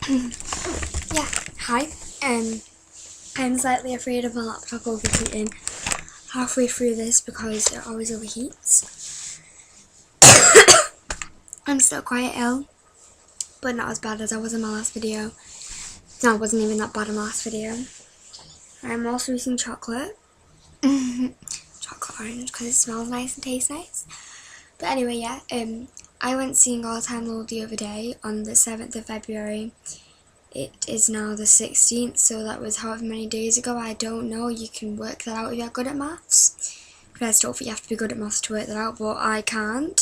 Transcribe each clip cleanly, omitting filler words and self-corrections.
Yeah, hi. I'm slightly afraid of my laptop overheating halfway through this because it always overheats. I'm still quite ill, but not as bad as I was in my last video. No, I wasn't even that bad in my last video. I'm also using chocolate. Chocolate orange because it smells nice and tastes nice. But anyway, yeah, I went seeing All Time Low the other day on the 7th of February. It is now the 16th, so that was however many days ago. I don't know. You can work that out if you're good at maths. I just don't think you have to be good at maths to work that out, but I can't.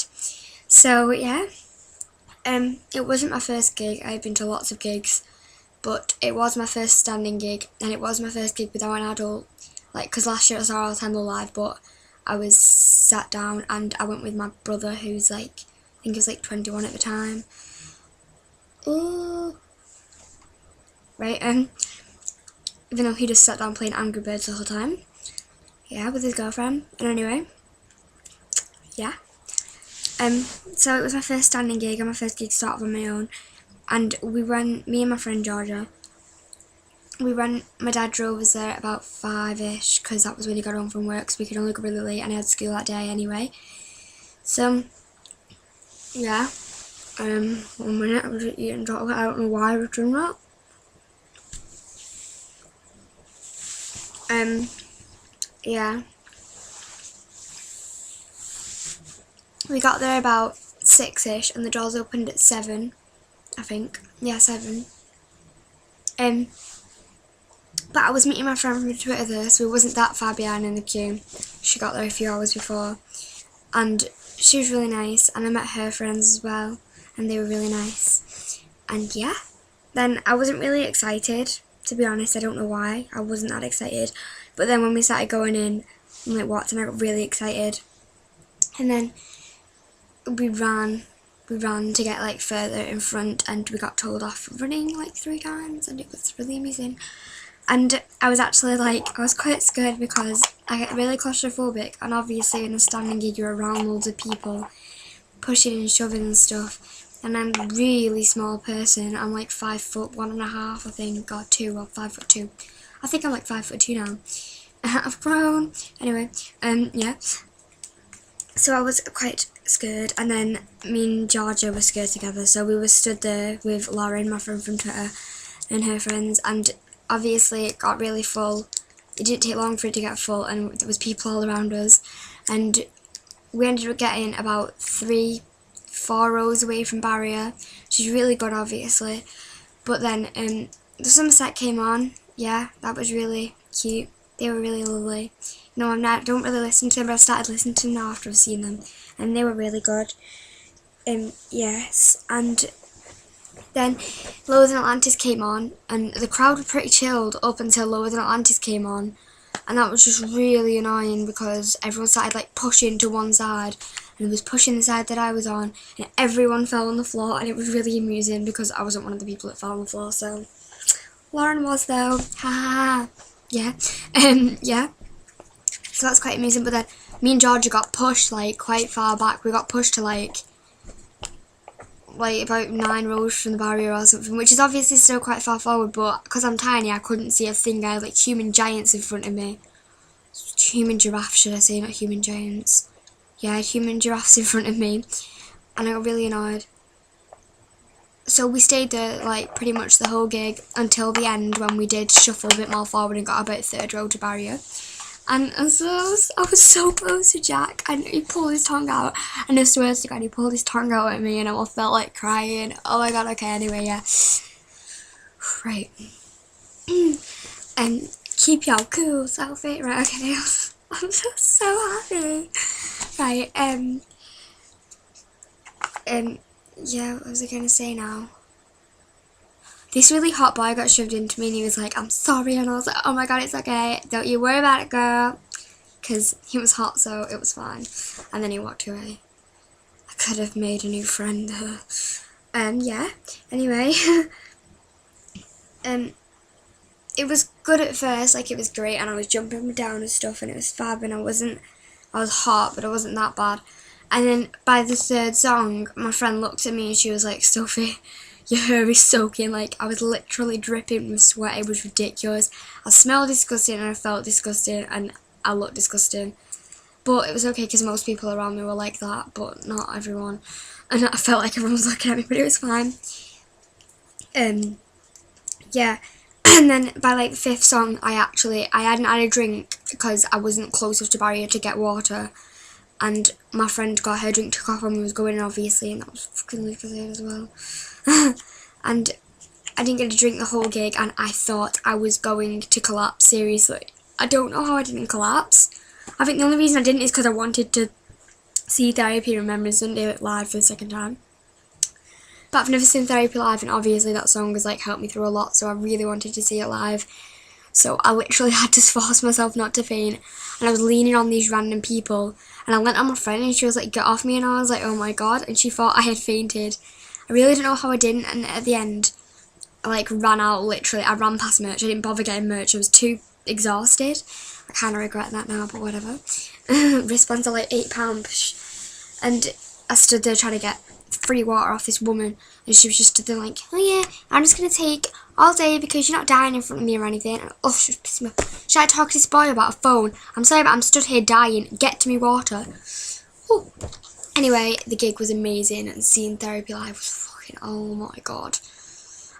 So yeah, it wasn't my first gig. I've been to lots of gigs, but it was my first standing gig, and it was my first gig without an adult. Like, because last year I saw All Time Low live, but I was sat down, and I went with my brother, who's like, I think he was like 21 at the time. Ooh. Right, even though he just sat down playing Angry Birds the whole time. Yeah, with his girlfriend. And anyway, yeah. So it was my first standing gig and my first gig started on my own. And we ran, me and my friend Georgia, my dad drove us there at about 5ish, because that was when he got home from work, so we could only go really late, and I had school that day anyway. So, yeah. 1 minute, I was eating chocolate, I don't know why I was doing that. Yeah. We got there about 6ish, and the doors opened at 7, I think. Yeah, 7. But I was meeting my friend from Twitter there, so we wasn't that far behind in the queue. She got there a few hours before, and she was really nice, and I met her friends as well, and they were really nice. And yeah, then I wasn't really excited, to be honest. I don't know why. I wasn't that excited. But then when we started going in, and like watching, I got really excited. And then we ran to get like further in front, and we got told off for running like 3 times, and it was really amazing. And I was actually like, I was quite scared because I get really claustrophobic, and obviously in a standing gig you're around loads of people pushing and shoving and stuff, and I'm a really small person. I'm like 5'1.5", I think, or 2, or 5'2". I think I'm like 5'2" now. I've grown. Anyway, yeah. So I was quite scared, and then me and Georgia were scared together, so we were stood there with Lauren, my friend from Twitter, and her friends, and obviously it got really full. It didn't take long for it to get full, and there was people all around us, and we ended up getting about 3-4 rows away from barrier, which is really good, obviously. But then the Somerset came on. Yeah, that was really cute. They were really lovely. No, don't really listen to them, but I've started listening to them now after I've seen them, and they were really good. Yes, and then Lower Than Atlantis came on, and the crowd were pretty chilled up until Lower Than Atlantis came on, and that was just really annoying because everyone started like pushing to one side, and it was pushing the side that I was on, and everyone fell on the floor, and it was really amusing because I wasn't one of the people that fell on the floor, so Lauren was though, ha ha ha. Yeah, yeah. So that's quite amusing. But then me and Georgia got pushed like quite far back. We got pushed to like about 9 rows from the barrier or something, which is obviously still quite far forward. But because I'm tiny, I couldn't see a thing. I had like human giants in front of me. Human giraffes, should I say, not human giants. Yeah, I had human giraffes in front of me, and I got really annoyed. So we stayed there like pretty much the whole gig until the end, when we did shuffle a bit more forward and got about 3rd row to barrier. And so I was so close to Jack, and he pulled his tongue out, and I swear to God, he pulled his tongue out at me, and I almost felt like crying. Oh my God, okay, anyway, yeah. Right. And keep your cool selfie, right, okay. I'm just so happy. Right, yeah, what was I going to say now? This really hot boy got shoved into me, and he was like, I'm sorry, and I was like, oh my God, it's okay, don't you worry about it, girl, because he was hot, so it was fine. And then he walked away. I could have made a new friend there. Yeah, anyway, it was good at first, like, it was great, and I was jumping down and stuff, and it was fab, and I was hot, but it wasn't that bad. And then by the 3rd song, my friend looked at me, and she was like, Sophie, your hair is soaking. Like, I was literally dripping with sweat. It was ridiculous. I smelled disgusting and I felt disgusting and I looked disgusting. But it was okay because most people around me were like that, but not everyone. And I felt like everyone was looking at me, but it was fine. Yeah. And then by like the 5th song, I hadn't had a drink because I wasn't close enough to Barrier to get water. And my friend got her drink took off when we was going in, obviously, and that was fucking lucrative as well. And I didn't get a drink the whole gig, and I thought I was going to collapse, seriously. I don't know how I didn't collapse. I think the only reason I didn't is because I wanted to see Therapy Remembrance Sunday live for the second time. But I've never seen Therapy live, and obviously that song has like helped me through a lot, so I really wanted to see it live. So I literally had to force myself not to faint, and I was leaning on these random people, and I leant on my friend and she was like, get off me, and I was like, oh my god, and she thought I had fainted. I really don't know how I didn't, and at the end I like ran out, literally. I ran past merch. I didn't bother getting merch. I was too exhausted. I kind of regret that now, but whatever. Wristbands are like £8. And I stood there trying to get free water off this woman, and she was just stood there like, oh yeah, I'm just going to take all day because you're not dying in front of me or anything. And oh, she was pissing me off. Should I talk to this boy about a phone? I'm sorry, but I'm stood here dying. Get to me water. Ooh. Anyway, the gig was amazing, and seeing Therapy live was fucking, oh my god.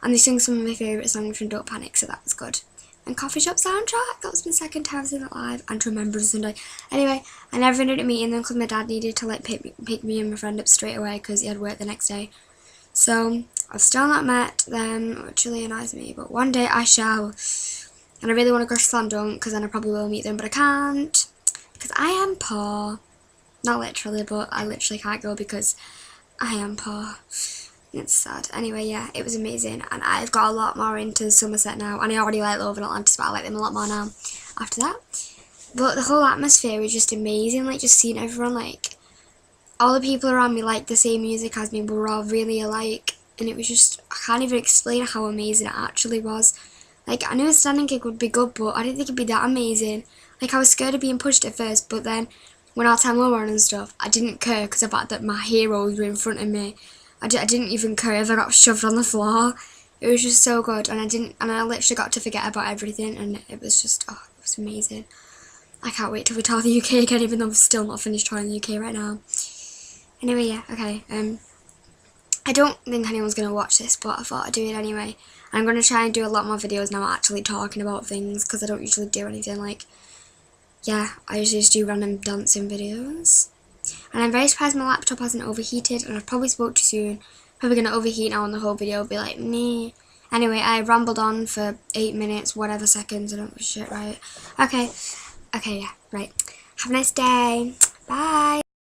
And they sung some of my favourite songs from Don't Panic, so that was good. And Coffee Shop Soundtrack, that was my second time seeing it live, and to Remembrance Sunday. Anyway, I never ended up meeting them because my dad needed to like pick me and my friend up straight away because he had work the next day. So I've still not met them, which really annoys me, but one day I shall. And I really want to go to Slam Dunk because then I probably will meet them, but I can't because I am poor. Not literally, but I literally can't go because I am poor. It's sad. Anyway, yeah, it was amazing, and I've got a lot more into Somerset now, and I already like Love and Atlantis, but I like them a lot more now after that. But the whole atmosphere was just amazing, like just seeing everyone, like all the people around me like the same music as me, but we're all really alike, and it was just, I can't even explain how amazing it actually was. Like, I knew a standing gig would be good, but I didn't think it'd be that amazing. Like, I was scared of being pushed at first, but then when our time were on and stuff, I didn't care because of the fact that my heroes were in front of me. I didn't even care if I got shoved on the floor. It was just so good, and I literally got to forget about everything, and it was just, oh, it was amazing. I can't wait till we tour the UK again, even though we've still not finished touring the UK right now. Anyway, yeah, okay, I don't think anyone's going to watch this, but I thought I'd do it anyway. And I'm going to try and do a lot more videos now actually talking about things, because I don't usually do anything like, yeah, I usually just do random dancing videos. And I'm very surprised my laptop hasn't overheated, and I've probably spoke too soon. Probably going to overheat now and the whole video will be like, me. Anyway, I rambled on for 8 minutes, whatever seconds, I don't give a shit, right? Okay, yeah, right. Have a nice day. Bye.